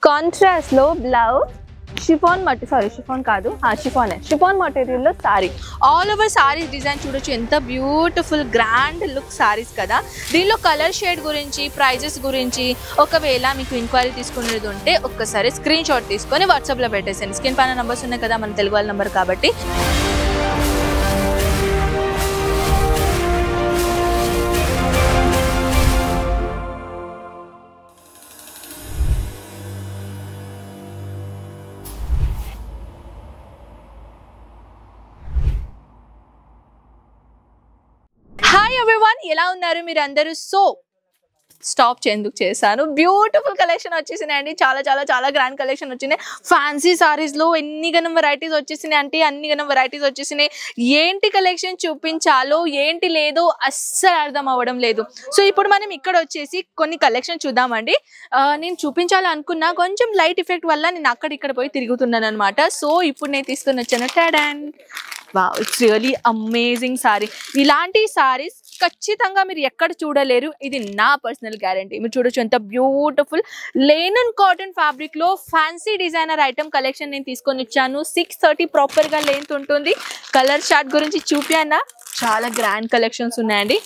Contrast లో blouse chiffon chiffon కాదు chiffon material లో sorry all over saris design చూడొచ్చు ఎంత బ్యూటిఫుల్ గ్రాండ్ లుక్ సారీస్ కదా. దీనిలో కలర్ షేడ్ గురించి ప్రైజెస్ గురించి ఒకవేళ మీకు ఇంక్వైరీ తీసుకునేది ఉంటే ఒక్కసారి స్క్రీన్ షాట్ తీసుకొని వాట్సాప్ లో పెట్టేసాను. స్క్రీన్ పైన నంబర్స్ ఉన్నాయి కదా మన తెలుగు వాళ్ళ నంబర్ కాబట్టి. హాయ్ ఎవ్రీవన్, ఎలా ఉన్నారు మీరు అందరూ? సో స్టాప్ ఎందుకు చేశాను, బ్యూటిఫుల్ కలెక్షన్ వచ్చేసినాయి అండి. చాలా చాలా చాలా గ్రాండ్ కలెక్షన్ వచ్చినాయి. ఫ్యాన్సీ సారీస్ లో ఎన్ని గనం వెరైటీస్ వచ్చేసినాయి అంటే అన్ని గనం వెరైటీస్ వచ్చేసినాయి. ఏంటి కలెక్షన్ చూపించాలో ఏంటి లేదో అస్సలు అర్థం అవ్వడం లేదు. సో ఇప్పుడు మనం ఇక్కడ వచ్చేసి కొన్ని కలెక్షన్ చూద్దామండి. నేను చూపించాలనుకున్నా కొంచెం లైట్ ఎఫెక్ట్ వల్ల నేను అక్కడిక్కడ పోయి తిరుగుతున్నాను అనమాట. సో ఇప్పుడు నేను తీసుకొని వచ్చాను టాడాన్. Wow, it's really amazing sari. ఇలాంటి సారీస్ ఖచ్చితంగా మీరు ఎక్కడ చూడలేరు, ఇది నా పర్సనల్ గ్యారంటీ. మీరు చూడొచ్చు ఎంత బ్యూటిఫుల్ లెనిన్ కాటన్ ఫ్యాబ్రిక్ లో ఫ్యాన్సీ డిజైనర్ ఐటమ్ కలెక్షన్ నేను తీసుకొని వచ్చాను. 630 ప్రాపర్ గా లెంత్ ఉంటుంది. కలర్ చార్ట్ గురించి చూపానా, చాలా గ్రాండ్ కలెక్షన్స్ ఉన్నాయండి.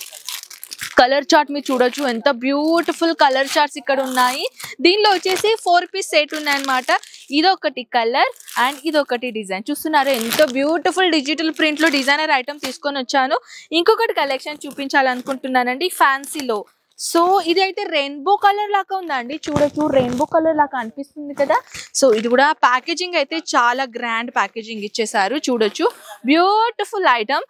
కలర్ చార్ట్ మీరు చూడొచ్చు ఎంత బ్యూటిఫుల్ కలర్ చార్ట్స్ ఇక్కడ ఉన్నాయి. దీనిలో వచ్చేసి 4 పీస్ సెట్ ఉన్నాయన్నమాట. ఇదొకటి కలర్ అండ్ ఇదొకటి డిజైన్. చూస్తున్నారా ఎంత బ్యూటిఫుల్ డిజిటల్ ప్రింట్ లో డిజైనర్ ఐటమ్ తీసుకొని వచ్చాను. ఇంకొకటి కలెక్షన్ చూపించాలనుకుంటున్నానండి ఫ్యాన్సీలో. సో ఇది అయితే రెయిన్బో కలర్ లాగా ఉందండి. చూడొచ్చు రెయిన్బో కలర్ లాగా అనిపిస్తుంది కదా. సో ఇది కూడా ప్యాకేజింగ్ అయితే చాలా గ్రాండ్ ప్యాకేజింగ్ ఇచ్చేసారు. చూడొచ్చు beautiful item.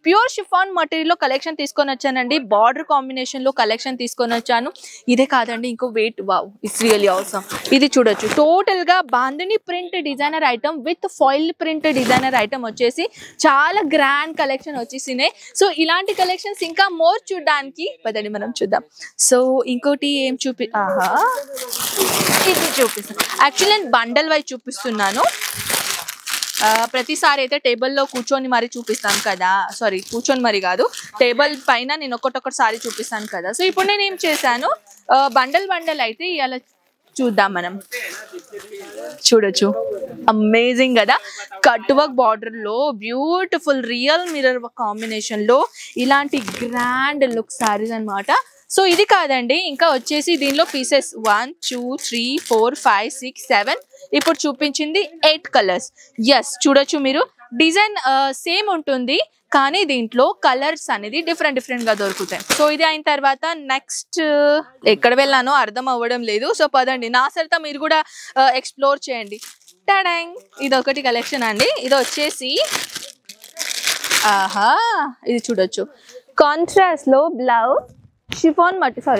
Pure chiffon material లో కలెక్షన్ తీసుకొని వచ్చానండి. బార్డర్ కాంబినేషన్ లో కలెక్షన్ తీసుకొని వచ్చాను. ఇదే కాదండి ఇంకో wait, wow it's really awesome. ఇది చూడొచ్చు టోటల్ గా Bandhani print designer item with foil print designer item వచ్చేసి చాలా గ్రాండ్ కలెక్షన్ వచ్చేసినాయి. సో ఇలాంటి కలెక్షన్స్ ఇంకా మోర్ చూడడానికి పదండి మనం చూద్దాం. సో ఇంకోటి ఏం ఇది చూపిస్తాను. యాక్చువల్లీ నేను బండల్ వైజ్ చూపిస్తున్నాను. ప్రతిసారి అయితే టేబుల్లో కూర్చొని మరి చూపిస్తాను కదా, సారీ కూర్చొని మరి కాదు, టేబుల్ పైన నేను ఒక్కొక్కటి సారీ చూపిస్తాను కదా. సో ఇప్పుడు నేను ఏం చేశాను, బండల్ అయితే ఇలా చూద్దాం మనం. చూడొచ్చు అమేజింగ్ కదా. కట్ వర్క్ బార్డర్ లో beautiful real mirror work combination లో ఇలాంటి గ్రాండ్ లుక్ సారీస్ అన్నమాట. సో ఇది కాదండి ఇంకా వచ్చేసి దీనిలో పీసెస్ 1 2 3 4 5 6 7 ఇప్పుడు చూపించింది 8 కలర్స్. ఎస్ చూడొచ్చు మీరు డిజైన్ సేమ్ ఉంటుంది కానీ దీంట్లో కలర్స్ అనేది డిఫరెంట్ గా దొరుకుతాయి. సో ఇది అయిన తర్వాత నెక్స్ట్ ఎక్కడ వెళ్ళానో అర్థం అవ్వడం లేదు. సో పదండి నా సరితా మీరు కూడా ఎక్స్ప్లోర్ చేయండి. టాడాంగ్, ఇది ఒకటి కలెక్షన్ అండి. ఇది వచ్చేసి ఇది చూడొచ్చు కాంట్రాస్ట్ లో బ్లౌజ్ షిఫాన్ మెటీరియల్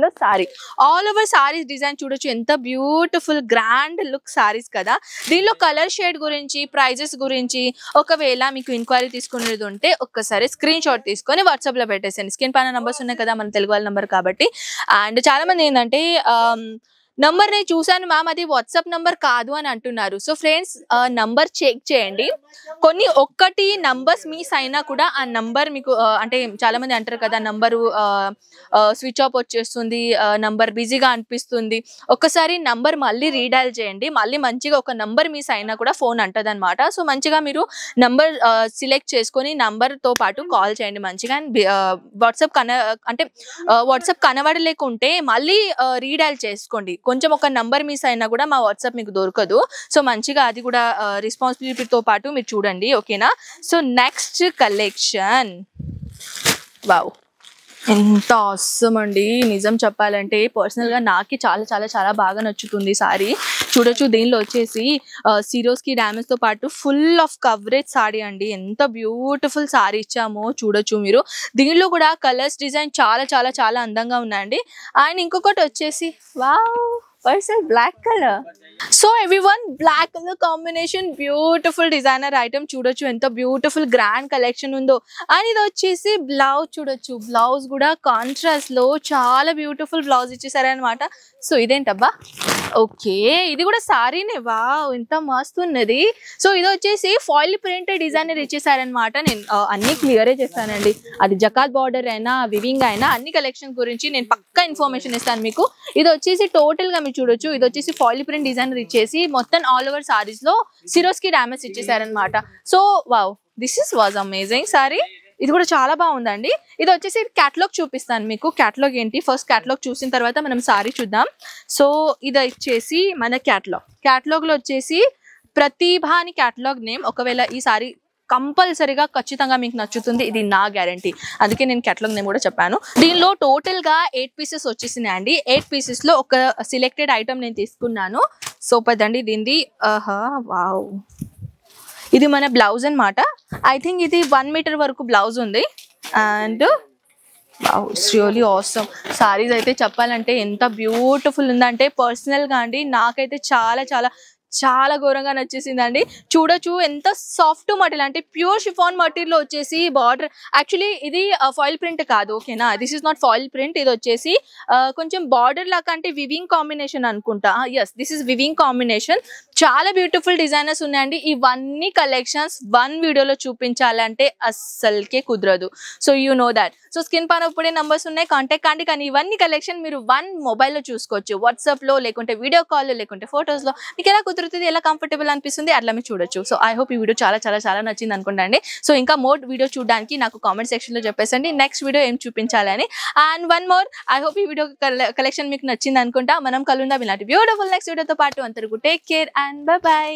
లో sorry all over saris design చూడొచ్చు ఎంత బ్యూటిఫుల్ గ్రాండ్ లుక్ సారీస్ కదా. దీనిలో కలర్ షేడ్ గురించి ప్రైజెస్ గురించి ఒకవేళ మీకు ఇంక్వైరీ తీసుకునేది ఉంటే ఒక్కసారి స్క్రీన్ షాట్ తీసుకొని వాట్సాప్ లో పెట్టేసాను. స్క్రీన్ పైన నంబర్స్ ఉన్నాయి కదా మన తెలుగు వాళ్ళ నంబర్ కాబట్టి. అండ్ చాలా మంది ఏంటంటే నంబర్ నేను చూసాను మ్యామ్ అది వాట్సాప్ నంబర్ కాదు అని అంటున్నారు. సో ఫ్రెండ్స్ నంబర్ చెక్ చేయండి. కొన్ని ఒక్కటి నంబర్స్ మిస్ అయినా కూడా ఆ నంబర్ మీకు అంటే చాలా మంది అంటారు కదా నంబరు స్విచ్ ఆఫ్ వచ్చేస్తుంది, నంబర్ బిజీగా అనిపిస్తుంది. ఒక్కసారి నంబర్ మళ్ళీ రీడైల్ చేయండి. మళ్ళీ మంచిగా ఒక నంబర్ మిస్ అయినా కూడా ఫోన్ అంటది అనమాట. సో మంచిగా మీరు నంబర్ సిలెక్ట్ చేసుకొని నంబర్తో పాటు కాల్ చేయండి మంచిగా. వాట్సాప్ కనబడలేకుంటే మళ్ళీ రీడైల్ చేసుకోండి. కొంచెం ఒక నంబర్ మిస్ అయినా కూడా మా వాట్సాప్ మీకు దొరకదు. సో మంచిగా అది కూడా రెస్పాన్సిబిలిటీతో పాటు మీరు చూడండి, ఓకేనా. సో నెక్స్ట్ కలెక్షన్, వావ్ ఎంత ఆసమ్ అండి. నిజం చెప్పాలంటే పర్సనల్గా నాకు చాలా చాలా చాలా బాగా నచ్చుతుంది సారీ. చూడొచ్చు దీనిలో వచ్చేసి సిరోస్కి డ్యామేజ్తో పాటు ఫుల్ ఆఫ్ కవరేజ్ సారీ అండి. ఎంత బ్యూటిఫుల్ సారీ ఇచ్చామో చూడొచ్చు మీరు. దీనిలో కూడా కలర్స్ డిజైన్ చాలా చాలా చాలా అందంగా ఉన్నాయండి. అండ్ ఇంకొకటి వచ్చేసి వావ్ పర్సల్ black colour. So everyone, black colour combination beautiful designer item చూడొచ్చు ఎంత బ్యూటిఫుల్ గ్రాండ్ కలెక్షన్ ఉందో. అండ్ ఇది వచ్చేసి బ్లౌజ్ చూడొచ్చు, బ్లౌజ్ కూడా కాంట్రాస్ట్ లో చాలా బ్యూటిఫుల్ బ్లౌజ్ ఇచ్చేసారనమాట. సో ఇదేంటబ్బా, ఓకే ఇది కూడా సారీనే, వావ్ ఎంత మస్తు ఉన్నది. సో ఇది వచ్చేసి ఫాయిల్ ప్రింట్ డిజైనర్ ఇచ్చేసారనమాట. నేను అన్ని క్లియరే చేస్తానండి, అది జకాత్ బార్డర్ అయినా వివింగ్ అయినా అన్ని కలెక్షన్ గురించి నేను పక్కా ఇన్ఫర్మేషన్ ఇస్తాను మీకు. ఇది వచ్చేసి టోటల్ గా మీరు చూడొచ్చు, ఇది వచ్చేసి ఫాయిల్ ప్రింట్ డిజైనర్ ఇచ్చేసి మొత్తం ఆల్ ఓవర్ సారీస్ లో సిరోస్కి డామేజ్ ఇచ్చేసారనమాట. So wow, this was amazing sari. ఇది కూడా చాలా బాగుందండి. ఇది వచ్చేసి క్యాటలాగ్ చూపిస్తాను మీకు. క్యాటలాగ్ ఏంటి, ఫస్ట్ క్యాటలాగ్ చూసిన తర్వాత మనం సారీ చూద్దాం. సో ఇది వచ్చేసి మన క్యాటలాగ్ లో వచ్చేసి ప్రతిభ అని క్యాటలాగ్ నేమ్. ఒకవేళ ఈ సారీ కంపల్సరీగా ఖచ్చితంగా మీకు నచ్చుతుంది, ఇది నా గ్యారంటీ. అందుకే నేను క్యాటలాగ్ నేమ్ కూడా చెప్పాను. దీనిలో టోటల్ గా 8 పీసెస్ వచ్చేసినాయండి. 8 పీసెస్ లో ఒక సెలెక్టెడ్ ఐటమ్ నేను తీసుకున్నాను. సో పదండి దీనిది. వావ్, ఇది మన బ్లౌజ్ అనమాట. ఐ థింక్ ఇది 1 మీటర్ వరకు బ్లౌజ్ ఉంది. And wow, it's really awesome. Saris అయితే చెప్పాలంటే ఎంత బ్యూటిఫుల్ ఉందంటే పర్సనల్గా అండి నాకైతే చాలా చాలా చాలా ఘోరంగా నచ్చేసిందండి. చూడొచ్చు ఎంత సాఫ్ట్ మటీరియల్, అంటే ప్యూర్ షిఫాన్ మటీరియల్ వచ్చేసి బార్డర్. యాక్చువల్లీ ఇది ఫాయిల్ ప్రింట్ కాదు, ఓకేనా, this is not foil print. ఇది వచ్చేసి కొంచెం బార్డర్ లాగా, అంటే వివింగ్ కాంబినేషన్ అనుకుంటా. Yes, this is weaving combination. చాలా బ్యూటిఫుల్ డిజైనర్స్ ఉన్నాయండి. ఇవన్నీ కలెక్షన్స్ వన్ వీడియోలో చూపించాలంటే అస్సలకే కుదరదు. So you know that. So screen పైన ఇప్పుడే నంబర్స్ ఉన్నాయి, కాంటాక్ట్ కండి. కానీ ఇవన్నీ కలెక్షన్ మీరు వన్ మొబైల్లో చూసుకోవచ్చు, వాట్సాప్లో లేకుంటే వీడియో కాల్లో లేకుంటే ఫొటోస్లో. మీకు ఎలా కుదురుతుంది, ఎలా కంఫర్టబుల్ అనిపిస్తుంది అట్లా మీరు చూడొచ్చు. సో ఐ హోప్ ఈ వీడియో చాలా చాలా చాలా నచ్చింది అనుకుంటండి. సో ఇంకా మోర్ వీడియో చూడడానికి నాకు కామెంట్ సెక్షన్లో చెప్పేసండి నెక్స్ట్ వీడియో ఏం చూపించాలని. And one more, I hope ఈ వీడియో కలెక్షన్ మీకు నచ్చింది అనుకుంటా. మనం కలుద్దాం ఇలాంటి బ్యూటిఫుల్ నెక్స్ట్ వీడియోతో పాటు. అంతవరకు take care and by by.